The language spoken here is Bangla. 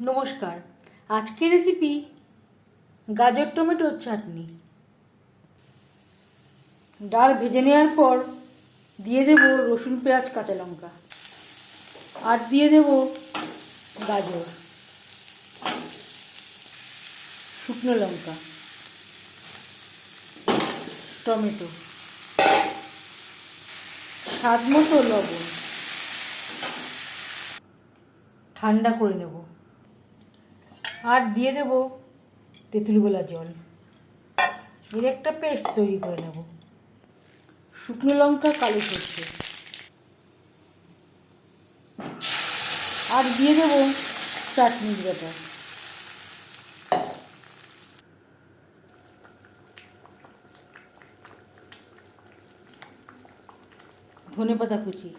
নমস্কার। আজকের রেসিপি গাজর টমেটোর চাটনি। ডাল ভেজে নেওয়ার পর দিয়ে দেব রসুন পেঁয়াজ কাঁচা লঙ্কা, আর দিয়ে দেব গাজর, শুকনো লঙ্কা, টমেটো, স্বাদ মতো লবণ। ঠান্ডা করে নেব, আর দিয়ে দেব তেঁতুল গোলা জল। এর একটা পেস্ট তৈরি করে নেব। শুকনো লঙ্কা, কালো সরষে, আর দিয়ে দেব চাটনির ব্যাটার। ধনেপাতা কুচি।